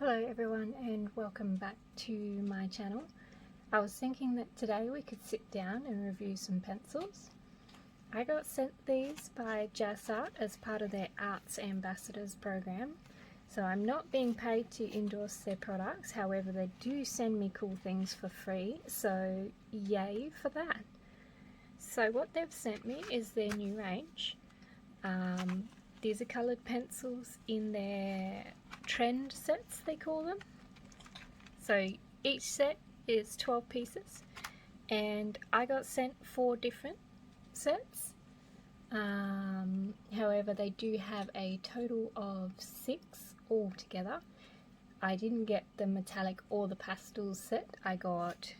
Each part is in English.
Hello everyone and welcome back to my channel. I was thinking that today we could sit down and review some pencils. I got sent these by JasArt as part of their Arts Ambassadors program. So I'm not being paid to endorse their products, however they do send me cool things for free, so yay for that. So what they've sent me is their new range. These are coloured pencils in their trend sets, they call them. So each set is 12 pieces and I got sent 4 different sets. However, they do have a total of 6 altogether. I didn't get the metallic or the pastel set. I got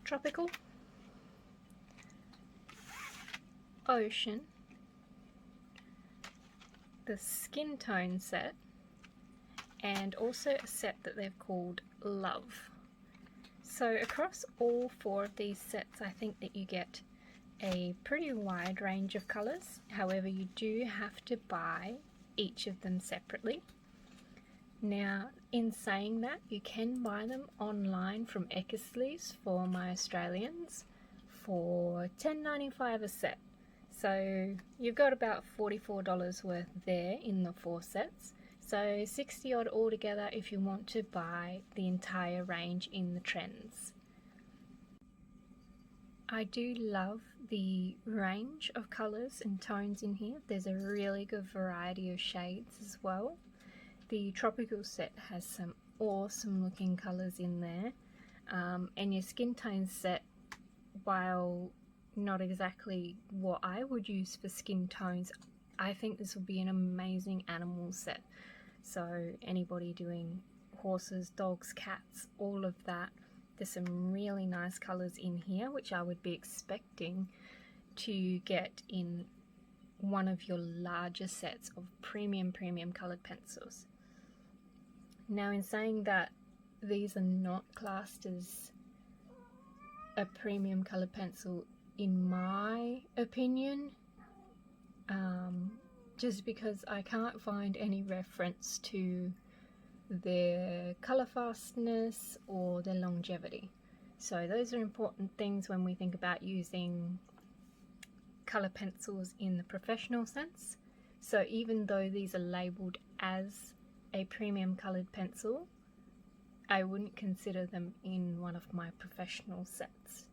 tropical, ocean, the skin tone set, and also a set that they've called Love. So across all 4 of these sets I think that you get a pretty wide range of colours. However, you do have to buy each of them separately. Now, in saying that, you can buy them online from Eckersley's for my Australians for $10.95 a set. So you've got about $44 worth there in the 4 sets. So 60 odd altogether if you want to buy the entire range in the trends. I do love the range of colours and tones in here. There's a really good variety of shades as well. The tropical set has some awesome looking colours in there, and your skin tone set, while not exactly what I would use for skin tones, I think this will be an amazing animal set. So anybody doing horses, dogs, cats, all of that. There's some really nice colours in here which I would be expecting to get in one of your larger sets of premium coloured pencils. Now, in saying that, these are not classed as a premium coloured pencil in my opinion, just because I can't find any reference to their colour fastness or their longevity. So those are important things when we think about using colour pencils in the professional sense. So even though these are labelled as a premium coloured pencil, I wouldn't consider them in one of my professional sets.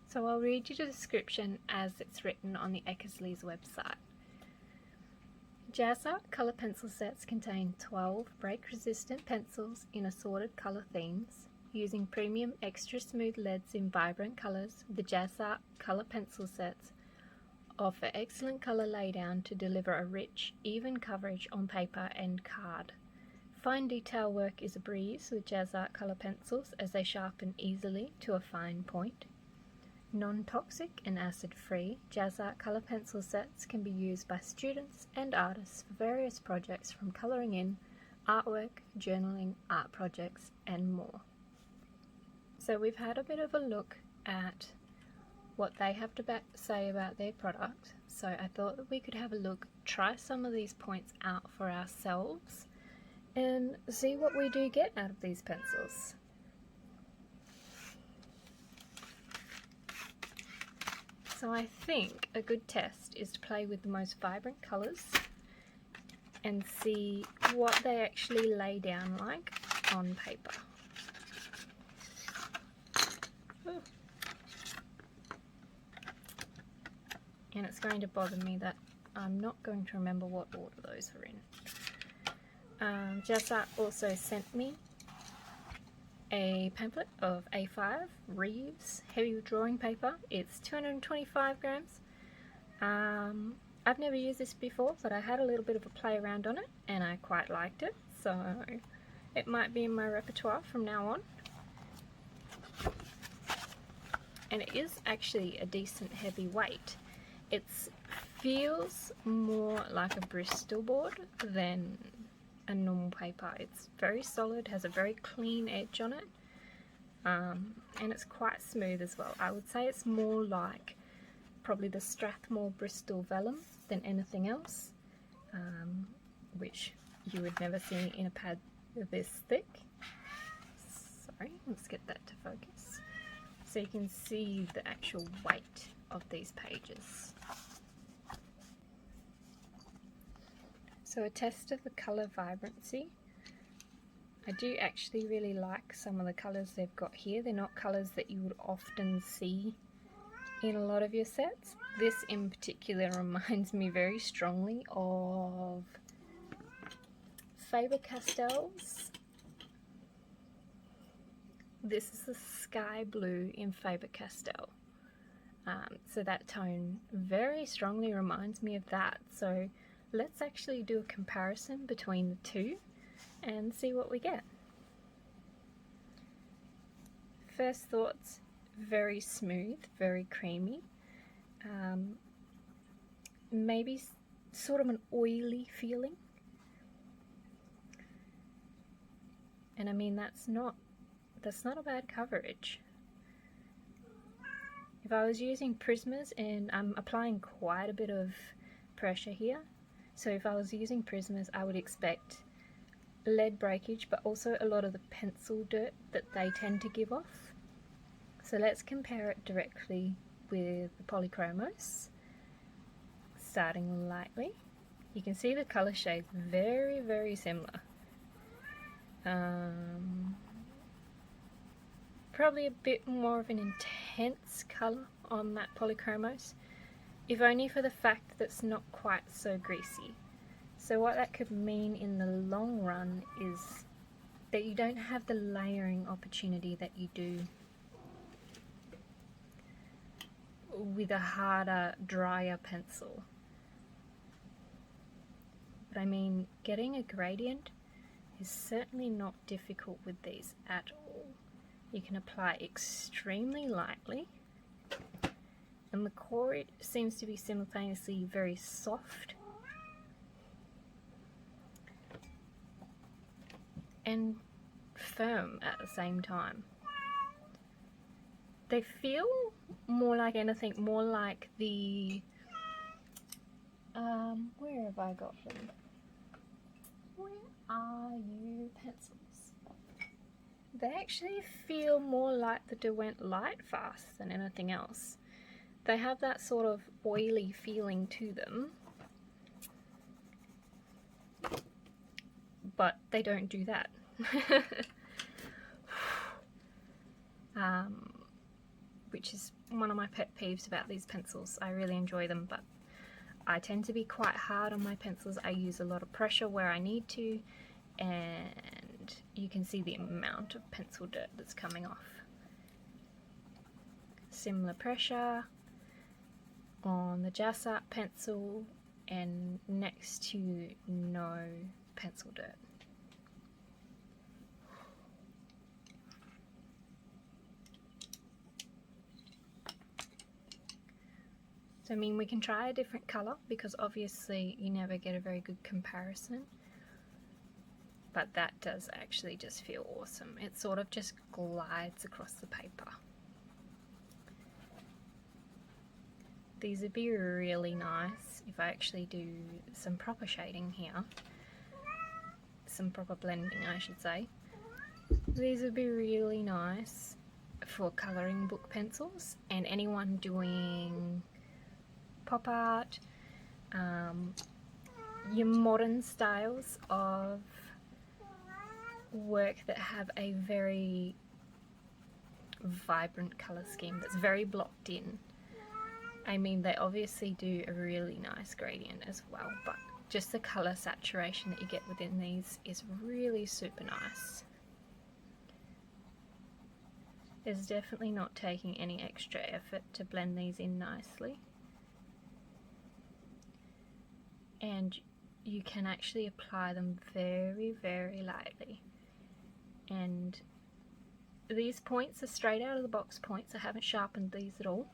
So I'll read you the description as it's written on the Eckersley's website. JasArt colour pencil sets contain 12 break-resistant pencils in assorted colour themes. Using premium extra smooth leads in vibrant colours, the JasArt colour pencil sets offer excellent colour laydown to deliver a rich, even coverage on paper and card. Fine detail work is a breeze with JasArt colour pencils as they sharpen easily to a fine point. Non-toxic and acid-free, JasArt colour pencil sets can be used by students and artists for various projects from colouring in, artwork, journaling, art projects and more. So we've had a bit of a look at what they have to say about their product, so I thought that we could have a look, try some of these points out for ourselves and see what we do get out of these pencils. So I think a good test is to play with the most vibrant colours and see what they actually lay down like on paper. Ooh. And it's going to bother me that I'm not going to remember what order those are in. JasArt also sent me a pamphlet of A5 reuse heavy drawing paper. It's 225 grams. I've never used this before, but I had a little bit of a play around on it and I quite liked it, so it might be in my repertoire from now on. And it is actually a decent heavy weight. It feels more like a Bristol board than a normal paper. It's very solid, has a very clean edge on it, and it's quite smooth as well. I would say it's more like probably the Strathmore Bristol Vellum than anything else. which you would never see in a pad this thick. Sorry, let's get that to focus. So you can see the actual weight of these pages. So a test of the colour vibrancy. I do actually really like some of the colours they've got here. They're not colours that you would often see in a lot of your sets. This in particular reminds me very strongly of Faber-Castells. This is the sky blue in Faber-Castell. So that tone very strongly reminds me of that. So let's actually do a comparison between the two and see what we get. First thoughts, very smooth, very creamy. Maybe sort of an oily feeling. And I mean, that's not a bad coverage. If I was using Prismas, and I'm applying quite a bit of pressure here, so if I was using Prismas, I would expect lead breakage, but also a lot of the pencil dirt that they tend to give off. So let's compare it directly with the Polychromos. Starting lightly, you can see the colour shades very, very similar. Probably a bit more of an intense colour on that Polychromos, if only for the fact that it's not quite so greasy. So what that could mean in the long run is that you don't have the layering opportunity that you do with a harder, drier pencil. But I mean, getting a gradient is certainly not difficult with these at all. You can apply extremely lightly, and the core seems to be simultaneously very soft and firm at the same time. They feel more like anything, more like the where have I got them? Where are you pencils? They actually feel more like the Derwent Lightfast than anything else. They have that sort of oily feeling to them, but they don't do that. Which is one of my pet peeves about these pencils. I really enjoy them, but I tend to be quite hard on my pencils. I use a lot of pressure where I need to, and you can see the amount of pencil dirt that's coming off. Similar pressure on the JasArt pencil, and next to no pencil dirt. So I mean, we can try a different colour because obviously you never get a very good comparison, but that does actually just feel awesome. It sort of just glides across the paper. These would be really nice if I actually do some proper shading here, some proper blending I should say. These would be really nice for colouring book pencils, and anyone doing pop art, your modern styles of work that have a very vibrant colour scheme that's very blocked in. I mean, they obviously do a really nice gradient as well, but just the colour saturation that you get within these is really super nice. It's definitely not taking any extra effort to blend these in nicely. And you can actually apply them very, very lightly. And these points are straight out of the box points. I haven't sharpened these at all.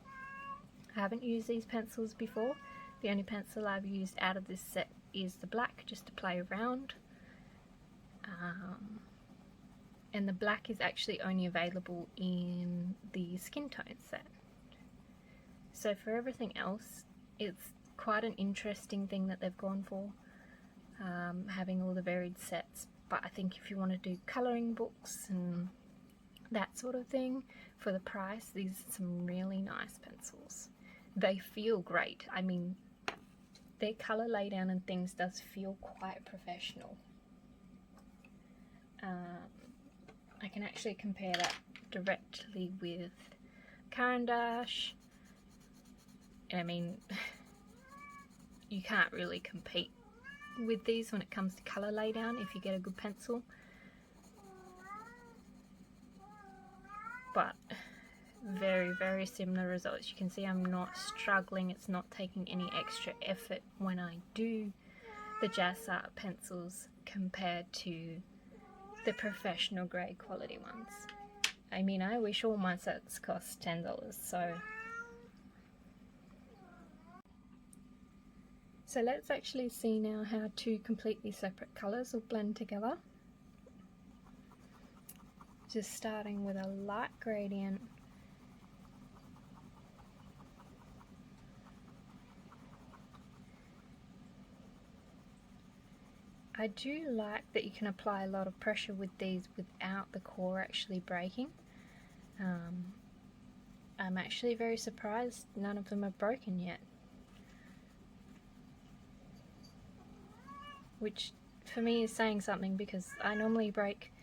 I haven't used these pencils before. The only pencil I've used out of this set is the black, just to play around. And the black is actually only available in the skin tone set. So for everything else, it's quite an interesting thing that they've gone for. having all the varied sets. But I think if you want to do colouring books and that sort of thing for the price, these are some really nice pencils. They feel great. I mean, their colour laydown and things does feel quite professional. I can actually compare that directly with Caran d'Ache. I mean, you can't really compete with these when it comes to colour laydown if you get a good pencil. But very, very similar results. You can see I'm not struggling. It's not taking any extra effort when I do the JasArt pencils compared to the professional grade quality ones. I mean, I wish all my sets cost $10, So let's actually see now how two completely separate colours will blend together. Just starting with a light gradient. I do like that you can apply a lot of pressure with these without the core actually breaking. I'm actually very surprised none of them are broken yet. Which for me is saying something, because I normally break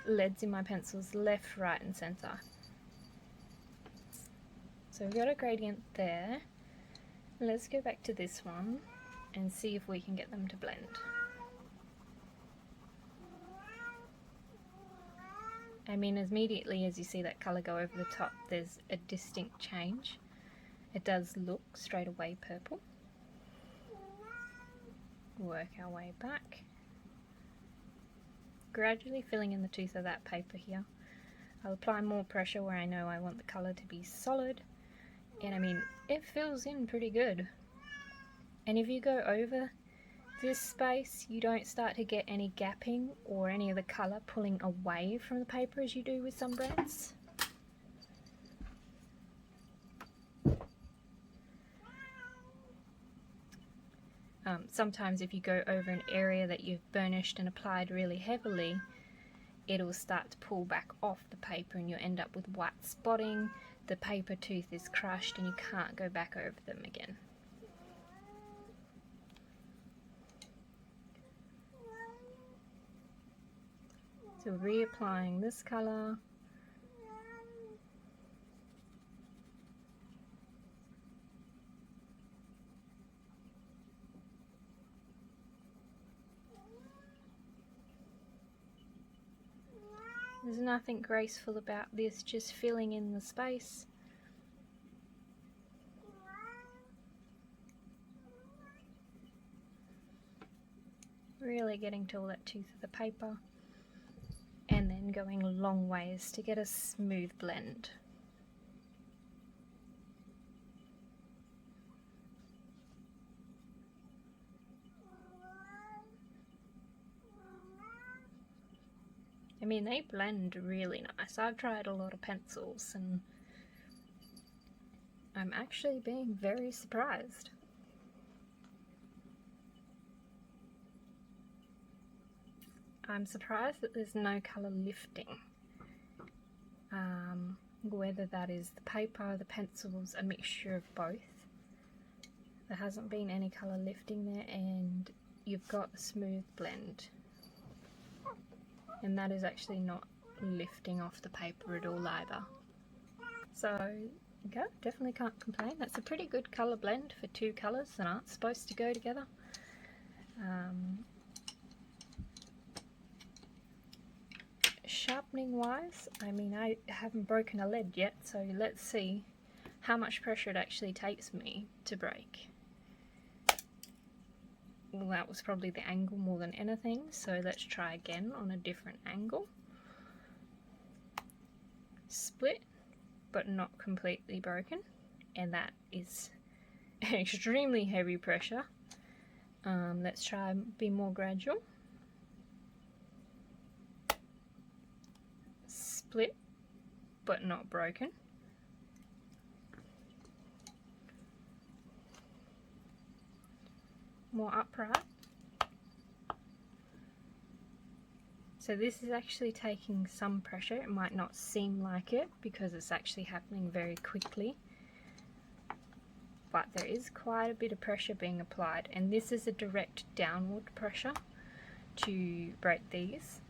leads in my pencils left, right and centre. So we've got a gradient there. Let's go back to this one and see if we can get them to blend. I mean, immediately as you see that colour go over the top, there's a distinct change. It does look straight away purple. Work our way back. Gradually filling in the tooth of that paper here. I'll apply more pressure where I know I want the colour to be solid. And I mean, it fills in pretty good. And if you go over this space, you don't start to get any gapping or any of the colour pulling away from the paper as you do with some brands. Sometimes if you go over an area that you've burnished and applied really heavily, it'll start to pull back off the paper and you'll end up with white spotting, the paper tooth is crushed and you can't go back over them again. So reapplying this colour. There's nothing graceful about this, just filling in the space. Really getting to all that tooth of the paper. And then going a long ways to get a smooth blend. I mean, they blend really nice. I've tried a lot of pencils and I'm actually being very surprised. I'm surprised that there's no colour lifting. Whether that is the paper, the pencils, a mixture of both. There hasn't been any colour lifting there and you've got a smooth blend. And that is actually not lifting off the paper at all either. So, yeah, definitely can't complain. That's a pretty good colour blend for two colours that aren't supposed to go together. Sharpening wise, I mean, I haven't broken a lead yet, so let's see how much pressure it actually takes me to break. Well, that was probably the angle more than anything, so let's try again on a different angle. Split, but not completely broken, and that is extremely heavy pressure. Let's try and be more gradual. Split, but not broken. More upright. So this is actually taking some pressure. It might not seem like it because it's actually happening very quickly, but there is quite a bit of pressure being applied, and this is a direct downward pressure to break these,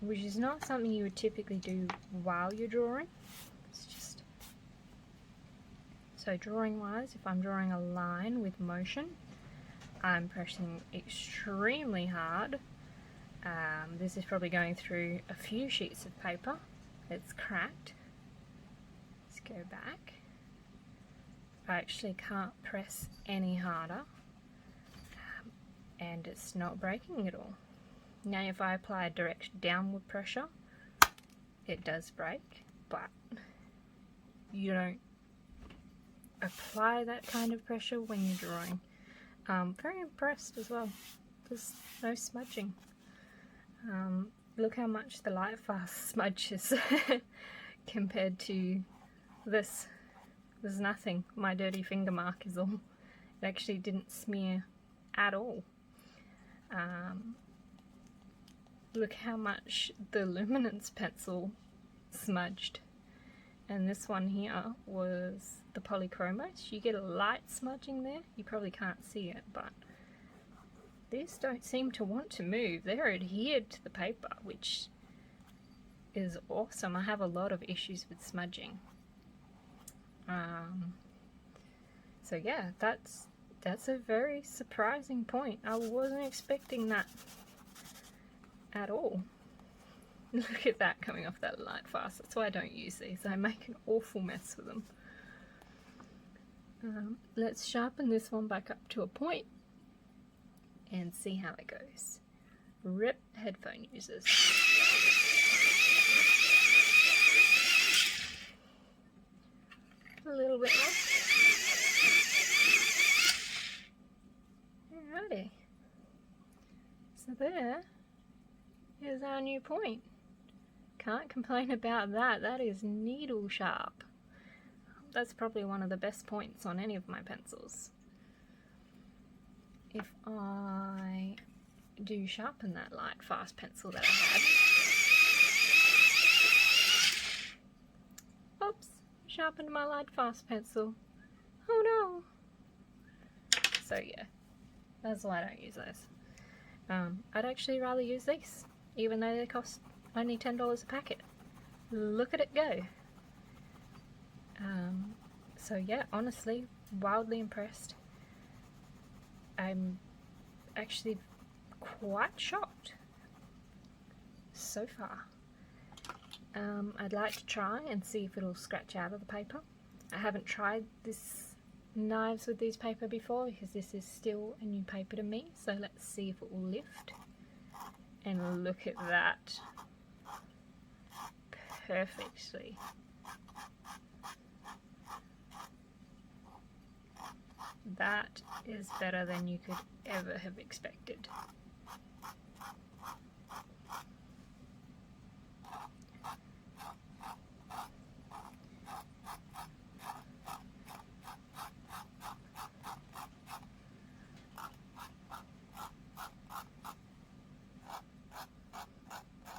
which is not something you would typically do while you're drawing. It's just, so drawing wise, if I'm drawing a line with motion, I'm pressing extremely hard. This is probably going through a few sheets of paper. It's cracked. Let's go back. I actually can't press any harder, and it's not breaking at all. Now if I apply direct downward pressure, it does break, but you don't apply that kind of pressure when you're drawing. Very impressed as well. There's no smudging. Look how much the Lightfast smudges compared to this. There's nothing. My dirty finger mark is all. It actually didn't smear at all. Look how much the Luminance pencil smudged. And this one here was the Polychromos. You get a light smudging there. You probably can't see it, but these don't seem to want to move. They're adhered to the paper, which is awesome. I have a lot of issues with smudging. So yeah, that's a very surprising point. I wasn't expecting that at all. Look at that coming off that Lightfast. That's why I don't use these. I make an awful mess with them. Let's sharpen this one back up to a point and see how it goes. Rip headphone users. A little bit more. Alrighty. So there is our new point. Can't complain about that. That is needle sharp. That's probably one of the best points on any of my pencils. If I do sharpen that Lightfast pencil that I had. Oops, sharpened my Lightfast pencil. Oh no! So yeah, that's why I don't use those. I'd actually rather use these, even though they cost only $10 a packet. Look at it go. So yeah, honestly, wildly impressed. I'm actually quite shocked so far. I'd like to try and see if it'll scratch out of the paper. I haven't tried this knives with these paper before because this is still a new paper to me, so let's see if it will lift. And look at that. Perfectly. That is better than you could ever have expected.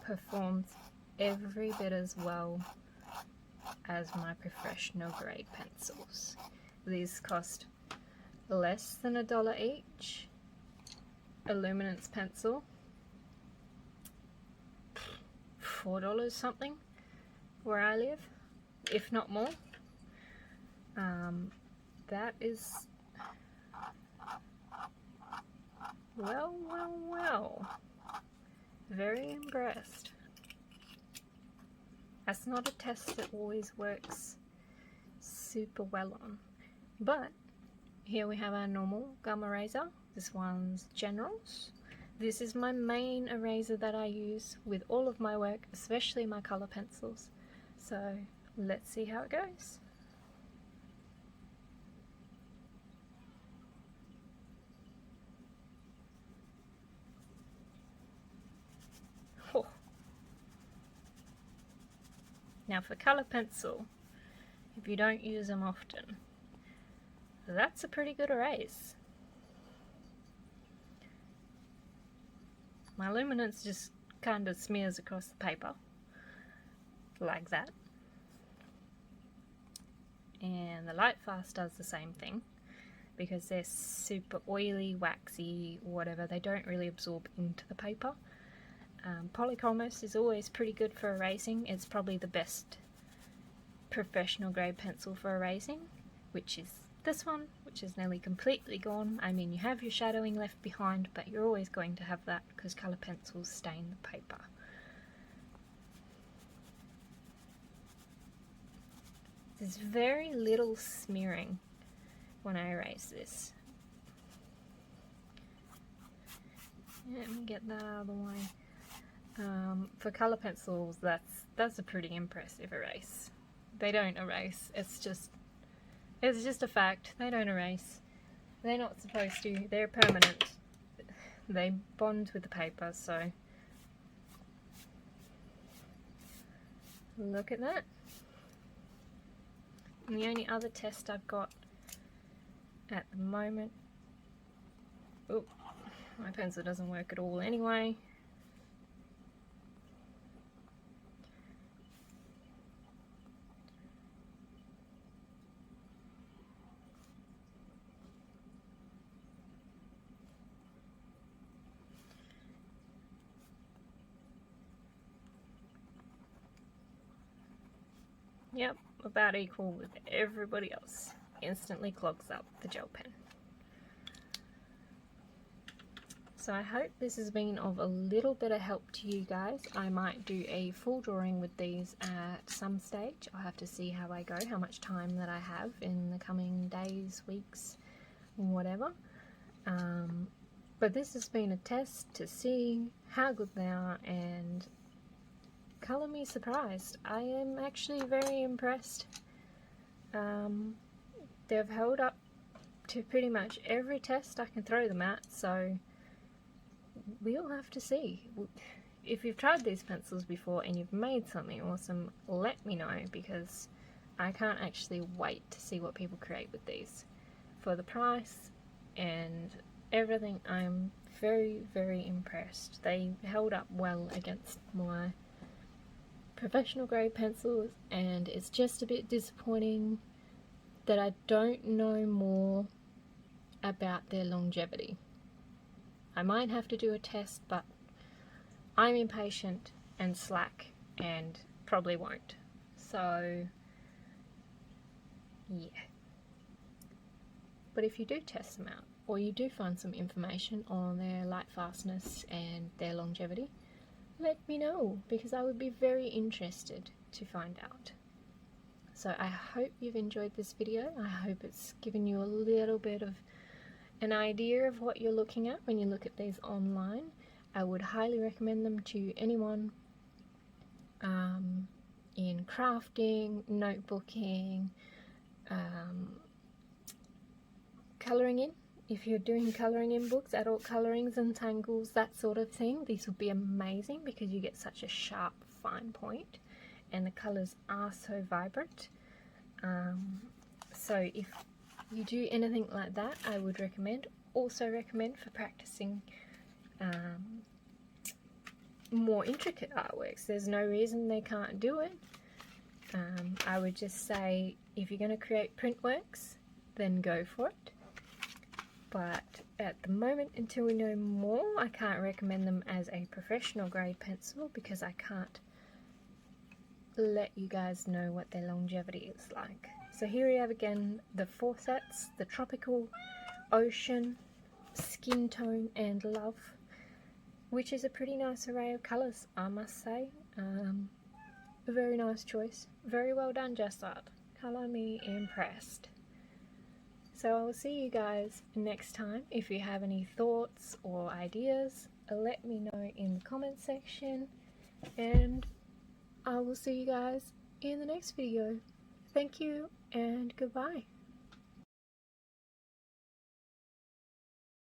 Performs every bit as well as my professional grade pencils. These cost less than $1 each. A Luminance pencil, $4 something where I live, if not more. That is well, very impressed. That's not a test that always works super well on, but here we have our normal gum eraser. This one's Generals. This is my main eraser that I use with all of my work, especially my colour pencils. So let's see how it goes. Oh. Now for colour pencil, if you don't use them often, that's a pretty good erase. My Luminance just kind of smears across the paper like that, and the Lightfast does the same thing because they're super oily, waxy, whatever. They don't really absorb into the paper. Polychromos is always pretty good for erasing. It's probably the best professional grade pencil for erasing, which is this one, which is nearly completely gone. I mean, you have your shadowing left behind, but you're always going to have that because colour pencils stain the paper. There's very little smearing when I erase this. Let me get that out of the way. For colour pencils, that's a pretty impressive erase. They don't erase. It's just a fact. They don't erase. They're not supposed to. They're permanent. They bond with the paper, so look at that. And the only other test I've got at the moment, oh, my pencil doesn't work at all anyway. Yep, about equal with everybody else. Instantly clogs up the gel pen. So I hope this has been of a little bit of help to you guys. I might do a full drawing with these at some stage. I'll have to see how I go, how much time that I have in the coming days, weeks, whatever. But this has been a test to see how good they are, and colour me surprised. I am actually very impressed. They've held up to pretty much every test I can throw them at, so we'll have to see. If you've tried these pencils before and you've made something awesome, let me know, because I can't actually wait to see what people create with these. For the price and everything, I'm very, very impressed. They held up well against my professional grade pencils, and it's just a bit disappointing that I don't know more about their longevity. I might have to do a test, but I'm impatient and slack and probably won't. So yeah. But if you do test them out, or you do find some information on their light fastness and their longevity, let me know, because I would be very interested to find out. So I hope you've enjoyed this video. I hope it's given you a little bit of an idea of what you're looking at when you look at these online. I would highly recommend them to anyone in crafting, notebooking, colouring in. If you're doing colouring in books, adult colourings and tangles, that sort of thing, these would be amazing because you get such a sharp, fine point, and the colours are so vibrant. So if you do anything like that, I would recommend. Also recommend for practicing more intricate artworks. There's no reason they can't do it. I would just say, if you're going to create print works, then go for it. But at the moment, until we know more, I can't recommend them as a professional grade pencil because I can't let you guys know what their longevity is like. So here we have again the 4 sets: the Tropical, Ocean, Skin Tone and Love, which is a pretty nice array of colours, I must say. A very nice choice. Very well done, JasArt. Colour me impressed. So I will see you guys next time. If you have any thoughts or ideas, let me know in the comment section, and I will see you guys in the next video. Thank you and goodbye.